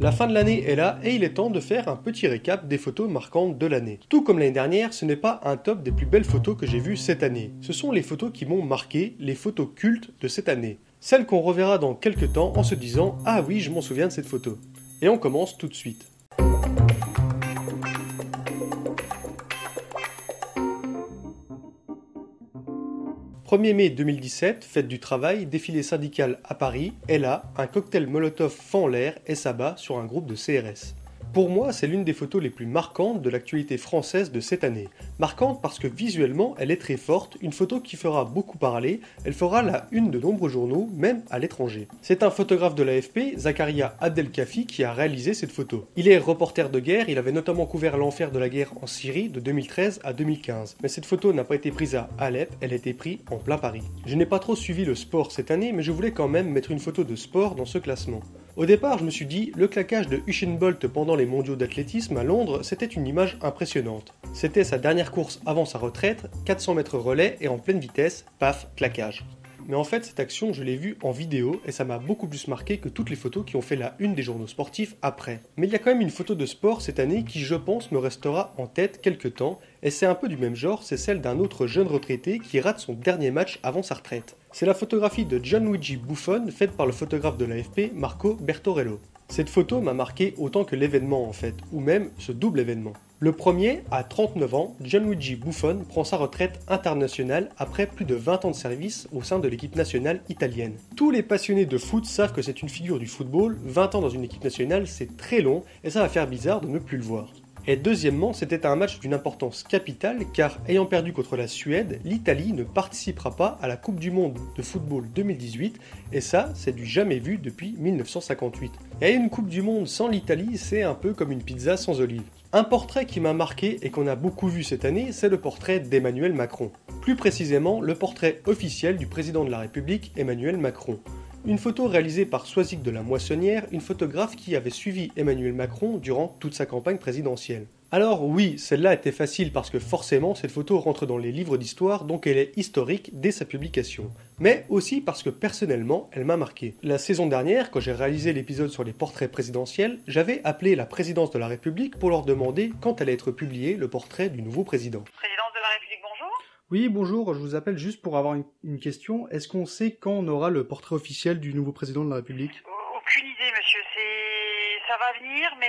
La fin de l'année est là et il est temps de faire un petit récap des photos marquantes de l'année. Tout comme l'année dernière, ce n'est pas un top des plus belles photos que j'ai vues cette année. Ce sont les photos qui m'ont marqué, les photos cultes de cette année. Celles qu'on reverra dans quelques temps en se disant « Ah oui, je m'en souviens de cette photo ». Et on commence tout de suite. 1er mai 2017, fête du travail, défilé syndical à Paris, et là, un cocktail Molotov fend l'air et s'abat sur un groupe de CRS. Pour moi, c'est l'une des photos les plus marquantes de l'actualité française de cette année. Marquante parce que visuellement, elle est très forte, une photo qui fera beaucoup parler, elle fera la une de nombreux journaux, même à l'étranger. C'est un photographe de l'AFP, Zakaria Abdelkafi, qui a réalisé cette photo. Il est reporter de guerre, il avait notamment couvert l'enfer de la guerre en Syrie de 2013 à 2015. Mais cette photo n'a pas été prise à Alep, elle a été prise en plein Paris. Je n'ai pas trop suivi le sport cette année, mais je voulais quand même mettre une photo de sport dans ce classement. Au départ, je me suis dit, le claquage de Usain Bolt pendant les mondiaux d'athlétisme à Londres, c'était une image impressionnante. C'était sa dernière course avant sa retraite, 400 mètres relais et en pleine vitesse, paf, claquage. Mais en fait, cette action, je l'ai vue en vidéo et ça m'a beaucoup plus marqué que toutes les photos qui ont fait la une des journaux sportifs après. Mais il y a quand même une photo de sport cette année qui, je pense, me restera en tête quelques temps, et c'est un peu du même genre, c'est celle d'un autre jeune retraité qui rate son dernier match avant sa retraite. C'est la photographie de Gianluigi Buffon faite par le photographe de l'AFP, Marco Bertorello. Cette photo m'a marqué autant que l'événement en fait, ou même ce double événement. Le premier, à 39 ans, Gianluigi Buffon prend sa retraite internationale après plus de 20 ans de service au sein de l'équipe nationale italienne. Tous les passionnés de foot savent que c'est une figure du football, 20 ans dans une équipe nationale c'est très long et ça va faire bizarre de ne plus le voir. Et deuxièmement, c'était un match d'une importance capitale car, ayant perdu contre la Suède, l'Italie ne participera pas à la Coupe du Monde de football 2018 et ça, c'est du jamais vu depuis 1958. Et une Coupe du Monde sans l'Italie, c'est un peu comme une pizza sans olive. Un portrait qui m'a marqué et qu'on a beaucoup vu cette année, c'est le portrait d'Emmanuel Macron. Plus précisément, le portrait officiel du président de la République, Emmanuel Macron. Une photo réalisée par Soisic de la Moissonnière, une photographe qui avait suivi Emmanuel Macron durant toute sa campagne présidentielle. Alors oui, celle-là était facile parce que forcément cette photo rentre dans les livres d'histoire, donc elle est historique dès sa publication. Mais aussi parce que personnellement, elle m'a marqué. La saison dernière, quand j'ai réalisé l'épisode sur les portraits présidentiels, j'avais appelé la présidence de la République pour leur demander quand allait être publié le portrait du nouveau président. Présidence de la République, bonjour. Oui, bonjour, je vous appelle juste pour avoir une question. Est-ce qu'on sait quand on aura le portrait officiel du nouveau président de la République ? Aucune idée, monsieur. Ça va venir, mais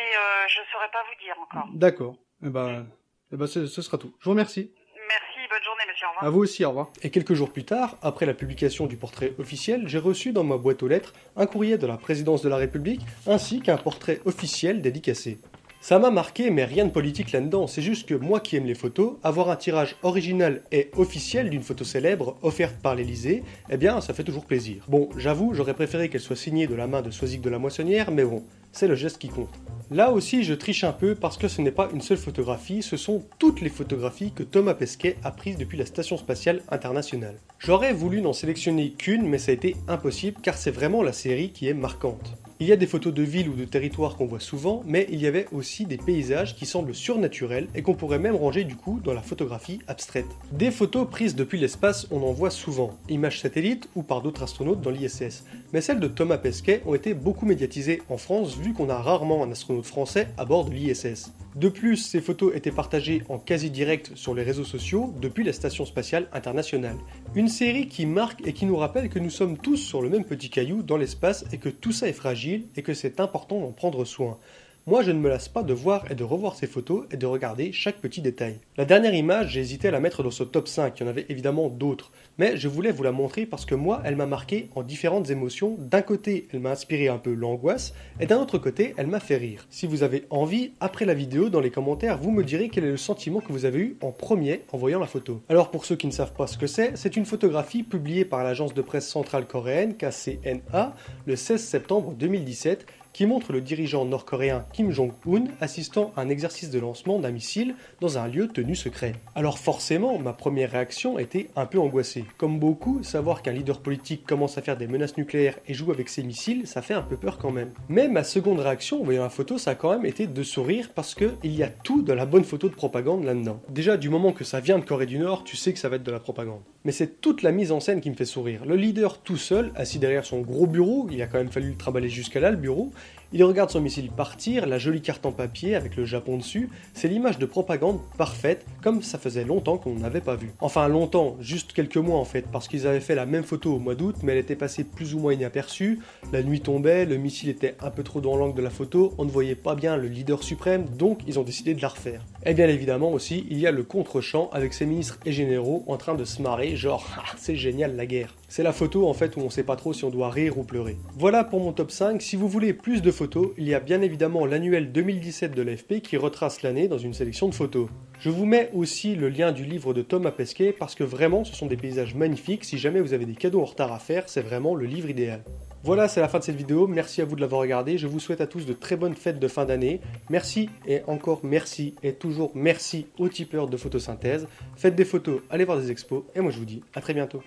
je ne saurais pas vous dire encore. D'accord. Ce sera tout. Je vous remercie. Merci, bonne journée, monsieur. Au revoir. À vous aussi, au revoir. Et quelques jours plus tard, après la publication du portrait officiel, j'ai reçu dans ma boîte aux lettres un courrier de la présidence de la République ainsi qu'un portrait officiel dédicacé. Ça m'a marqué, mais rien de politique là-dedans, c'est juste que moi qui aime les photos, avoir un tirage original et officiel d'une photo célèbre offerte par l'Élysée, eh bien ça fait toujours plaisir. Bon, j'avoue, j'aurais préféré qu'elle soit signée de la main de Soisic de la Moissonnière, mais bon, c'est le geste qui compte. Là aussi, je triche un peu parce que ce n'est pas une seule photographie, ce sont toutes les photographies que Thomas Pesquet a prises depuis la Station Spatiale Internationale. J'aurais voulu n'en sélectionner qu'une, mais ça a été impossible car c'est vraiment la série qui est marquante. Il y a des photos de villes ou de territoires qu'on voit souvent, mais il y avait aussi des paysages qui semblent surnaturels et qu'on pourrait même ranger du coup dans la photographie abstraite. Des photos prises depuis l'espace, on en voit souvent, images satellites ou par d'autres astronautes dans l'ISS. Mais celles de Thomas Pesquet ont été beaucoup médiatisées en France vu qu'on a rarement un astronaute français à bord de l'ISS. De plus, ces photos étaient partagées en quasi-direct sur les réseaux sociaux depuis la Station Spatiale Internationale. Une série qui marque et qui nous rappelle que nous sommes tous sur le même petit caillou dans l'espace et que tout ça est fragile et que c'est important d'en prendre soin. Moi, je ne me lasse pas de voir et de revoir ces photos et de regarder chaque petit détail. La dernière image, j'ai hésité à la mettre dans ce top 5, il y en avait évidemment d'autres, mais je voulais vous la montrer parce que moi, elle m'a marqué en différentes émotions. D'un côté, elle m'a inspiré un peu l'angoisse, et d'un autre côté, elle m'a fait rire. Si vous avez envie, après la vidéo, dans les commentaires, vous me direz quel est le sentiment que vous avez eu en premier en voyant la photo. Alors pour ceux qui ne savent pas ce que c'est une photographie publiée par l'agence de presse centrale coréenne, KCNA, le 16 septembre 2017, qui montre le dirigeant nord-coréen Kim Jong-un assistant à un exercice de lancement d'un missile dans un lieu tenu secret. Alors forcément, ma première réaction était un peu angoissée. Comme beaucoup, savoir qu'un leader politique commence à faire des menaces nucléaires et joue avec ses missiles, ça fait un peu peur quand même. Mais ma seconde réaction en voyant la photo, ça a quand même été de sourire parce qu'il y a tout de la bonne photo de propagande là-dedans. Déjà, du moment que ça vient de Corée du Nord, tu sais que ça va être de la propagande. Mais c'est toute la mise en scène qui me fait sourire. Le leader tout seul, assis derrière son gros bureau, il a quand même fallu le trimballer jusqu'à là, le bureau, Il regarde son missile partir, la jolie carte en papier avec le Japon dessus, c'est l'image de propagande parfaite, comme ça faisait longtemps qu'on n'avait pas vu. Enfin longtemps, juste quelques mois en fait, parce qu'ils avaient fait la même photo au mois d'août, mais elle était passée plus ou moins inaperçue, la nuit tombait, le missile était un peu trop dans l'angle de la photo, on ne voyait pas bien le leader suprême, donc ils ont décidé de la refaire. Et bien évidemment aussi, il y a le contre-champ avec ses ministres et généraux en train de se marrer, genre ah, c'est génial la guerre. C'est la photo en fait où on sait pas trop si on doit rire ou pleurer. Voilà pour mon top 5, si vous voulez plus de photos, il y a bien évidemment l'annuel 2017 de l'AFP qui retrace l'année dans une sélection de photos. Je vous mets aussi le lien du livre de Thomas Pesquet parce que vraiment ce sont des paysages magnifiques, si jamais vous avez des cadeaux en retard à faire, c'est vraiment le livre idéal. Voilà, c'est la fin de cette vidéo, merci à vous de l'avoir regardé, je vous souhaite à tous de très bonnes fêtes de fin d'année, merci et encore merci et toujours merci aux tipeurs de photosynthèse, faites des photos, allez voir des expos et moi je vous dis à très bientôt.